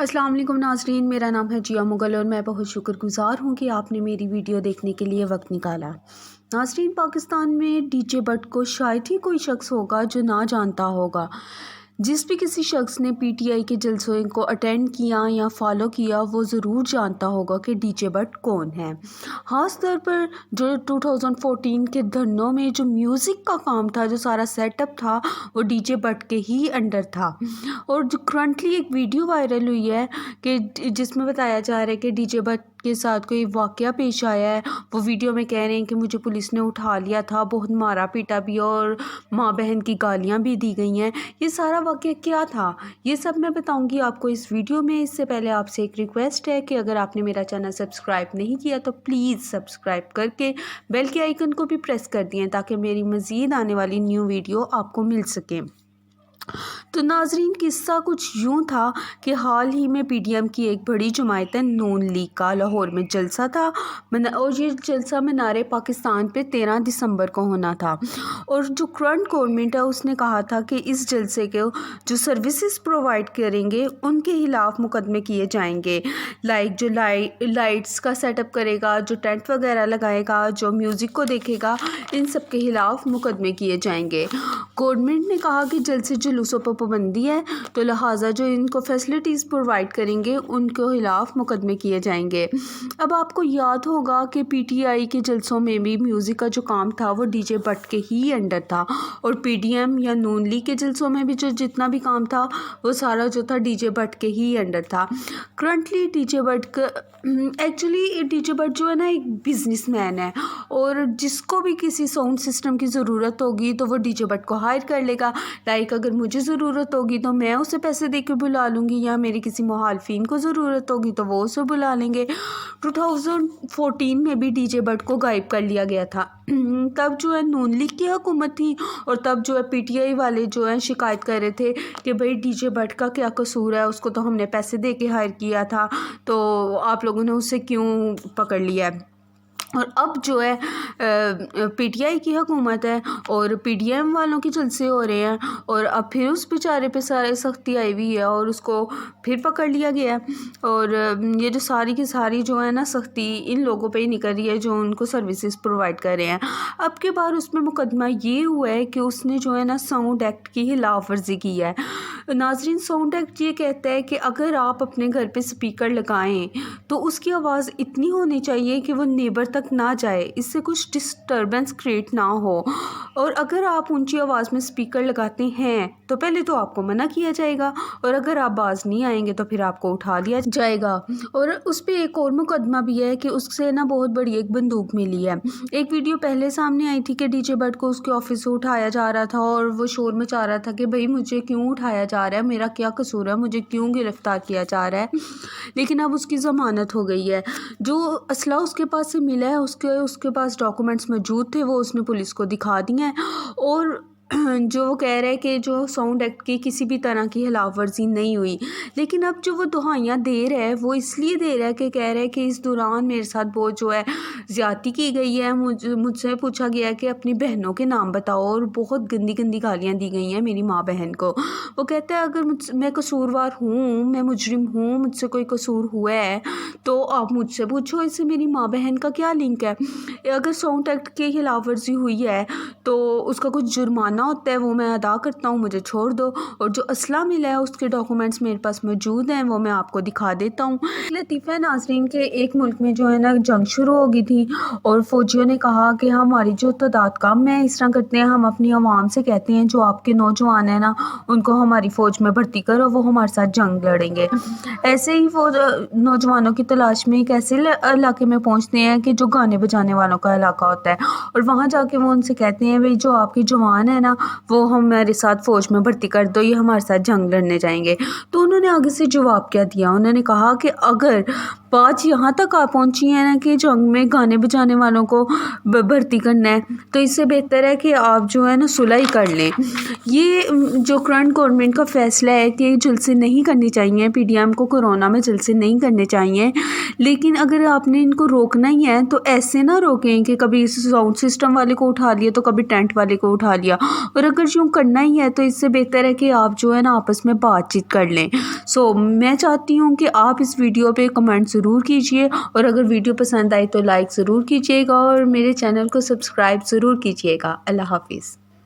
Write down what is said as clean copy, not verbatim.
अस्सलाम वालेकुम नाज़रीन, मेरा नाम है जिया मुगल और मैं बहुत शुक्रगुज़ार हूँ कि आपने मेरी वीडियो देखने के लिए वक्त निकाला। नाज़रीन, पाकिस्तान में डीजे भट्ट को शायद ही कोई शख्स होगा जो ना जानता होगा। जिस भी किसी शख्स ने पीटीआई के जलसों को अटेंड किया या फॉलो किया वो ज़रूर जानता होगा कि डीजे भट्ट कौन है। ख़ास तौर पर जो 2014 के धरनों में जो म्यूज़िक का काम था, जो सारा सेटअप था, वो डीजे भट्ट के ही अंडर था। और जो करंटली एक वीडियो वायरल हुई है कि जिसमें बताया जा रहा है कि डीजे भट्ट के साथ कोई वाक़या पेश आया है। वो वीडियो में कह रहे हैं कि मुझे पुलिस ने उठा लिया था, बहुत मारा पीटा भी और माँ बहन की गालियाँ भी दी गई हैं। ये सारा वाक़या क्या था, ये सब मैं बताऊंगी आपको इस वीडियो में। इससे पहले आपसे एक रिक्वेस्ट है कि अगर आपने मेरा चैनल सब्सक्राइब नहीं किया तो प्लीज़ सब्सक्राइब करके बेल के आइकन को भी प्रेस कर दिए ताकि मेरी मज़ीद आने वाली न्यू वीडियो आपको मिल सके। तो नाजरीन, किस्सा कुछ यूँ था कि हाल ही में पीडीएम की एक बड़ी जमायत नून लीग का लाहौर में जलसा था और ये जलसा मीनार पाकिस्तान पे 13 दिसंबर को होना था। और जो करंट गवर्नमेंट है उसने कहा था कि इस जलसे के जो सर्विसेज प्रोवाइड करेंगे उनके खिलाफ मुकदमे किए जाएंगे। लाइक जो लाइट्स का सेटअप करेगा, जो टेंट वगैरह लगाएगा, जो म्यूज़िक को देखेगा, इन सब के खिलाफ मुकदमे किए जाएंगे। गवर्नमेंट ने कहा कि जलसे जुलूसों पर पाबंदी है, तो लिहाजा जो इनको फैसिलिटीज़ प्रोवाइड करेंगे उनके खिलाफ मुकदमे किए जाएंगे। अब आपको याद होगा कि पीटीआई के जलसों में भी म्यूज़िक का जो काम था वो डीजे भट्ट के ही अंडर था और पीडीएम या नून लीग के जलसों में भी जो जितना भी काम था वो सारा जो था डीजे भट्ट के ही अंडर था। करंटली डीजे भट्ट का एक्चुअली डीजे भट्ट जो है ना एक बिजनेसमैन है और जिसको भी किसी साउंड सिस्टम की ज़रूरत होगी तो वो डीजे भट्ट को हायर कर लेगा। लाइक अगर मुझे ज़रूरत होगी तो मैं उसे पैसे दे के बुला लूँगी, या मेरी किसी मुखालफिन को ज़रूरत होगी तो वो उसे बुला लेंगे। 2014 में भी डीजे भट्ट को गायब कर लिया गया था। तब जो है नून लीग की हुकूमत थी और तब जो है पीटीआई वाले जो है शिकायत कर रहे थे कि भाई डीजे भट्ट का क्या कसूर है, उसको तो हमने पैसे दे के हायर किया था, तो आप लोगों ने उसे क्यों पकड़ लिया है। और अब जो है पीटीआई की हुकूमत है और पीडीएम वालों के जलसे हो रहे हैं और अब फिर उस बेचारे पे सारी सख्ती आई हुई है और उसको फिर पकड़ लिया गया है। और ये जो सारी की सारी जो है ना सख्ती इन लोगों पे ही निकल रही है जो उनको सर्विसेज प्रोवाइड कर रहे हैं। अब के बार उसमें मुकदमा ये हुआ है कि उसने जो है ना साउंड एक्ट की खिलाफ वर्जी की है। नाजरीन, साउंड एक्ट ये कहता है कि अगर आप अपने घर पे स्पीकर लगाएं तो उसकी आवाज़ इतनी होनी चाहिए कि वो नेबर तक ना जाए, इससे कुछ डिस्टर्बेंस क्रिएट ना हो। और अगर आप ऊंची आवाज़ में स्पीकर लगाते हैं तो पहले तो आपको मना किया जाएगा और अगर आप बाज नहीं आएंगे तो फिर आपको उठा लिया जाएगा। और उस पर एक और मुकदमा भी है कि उससे ना बहुत बड़ी एक बंदूक मिली है। एक वीडियो पहले सामने आई थी कि डीजे भट्ट को उसके ऑफिस से उठाया जा रहा था और वो शोर मचा रहा था कि भाई मुझे क्यों उठाया जा रहा है, मेरा क्या कसूर है, मुझे क्यों गिरफ्तार किया जा रहा है। लेकिन अब उसकी ज़मानत हो गई है। जो असला उसके पास से मिला है उसके पास डॉक्यूमेंट्स मौजूद थे, वो उसने पुलिस को दिखा दिए हैं। और जो वो कह रहा है कि जो साउंड एक्ट की किसी भी तरह की खिलाफ वर्जी नहीं हुई, लेकिन अब जो वो दुहाइयाँ दे रहा है वो इसलिए दे रहा है कि कह रहा है कि इस दौरान मेरे साथ बहुत जो है ज़्यादती की गई है। मुझसे पूछा गया है कि अपनी बहनों के नाम बताओ और बहुत गंदी गंदी गालियाँ दी गई हैं मेरी माँ बहन को। वो कहता है अगर मैं कसूरवार हूँ, मैं मुजरिम हूँ, मुझसे कोई कसूर हुआ है तो आप मुझसे पूछो, इससे मेरी माँ बहन का क्या लिंक है। अगर साउंड एक्ट की खिलाफ वर्जी हुई है तो उसका कुछ जुर्माना होता है, वो मैं अदा करता हूँ, मुझे छोड़ दो। और जो असला मिला है उसके डॉक्यूमेंट्स मेरे पास मौजूद हैं, वो मैं आपको दिखा देता हूँ। लतीफ़ा नाजरीन के एक मुल्क में जो है ना जंग शुरू हो गई थी और फौजियों ने कहा कि हमारी जो तादाद कम है, इस तरह करते हैं हम अपनी आवाम से कहते हैं जो आपके नौजवान हैं ना उनको हमारी फ़ौज में भर्ती करो, वो हमारे साथ जंग लड़ेंगे। ऐसे ही वो नौजवानों की तलाश में एक ऐसे इलाके में पहुँचते हैं कि जो गाने बजाने वालों का इलाका होता है और वहाँ जाके वो उनसे कहते हैं भाई जो आपके जवान है ना वो हमारे साथ फ़ौज में भर्ती कर दो, ये हमारे साथ जंग लड़ने जाएंगे। तो उन्होंने आगे से जवाब क्या दिया, उन्होंने कहा कि अगर बात यहाँ तक आ पहुँची है ना कि जंग में गाने बजाने वालों को भर्ती करना है, तो इससे बेहतर है कि आप जो है ना सुलह ही कर लें। ये जो करंट गवर्नमेंट का फ़ैसला है कि जलसे नहीं करने चाहिए, पीडीएम को कोरोना में जलसे नहीं करने चाहिए, लेकिन अगर आपने इनको रोकना ही है तो ऐसे ना रोकें कि कभी साउंड सिस्टम वाले को उठा लिया तो कभी टेंट वाले को उठा लिया। और अगर यूँ करना ही है तो इससे बेहतर है कि आप जो है ना आपस में बातचीत कर लें। मैं चाहती हूँ कि आप इस वीडियो पे कमेंट ज़रूर कीजिए, और अगर वीडियो पसंद आए तो लाइक ज़रूर कीजिएगा और मेरे चैनल को सब्सक्राइब ज़रूर कीजिएगा। अल्लाह हाफिज़।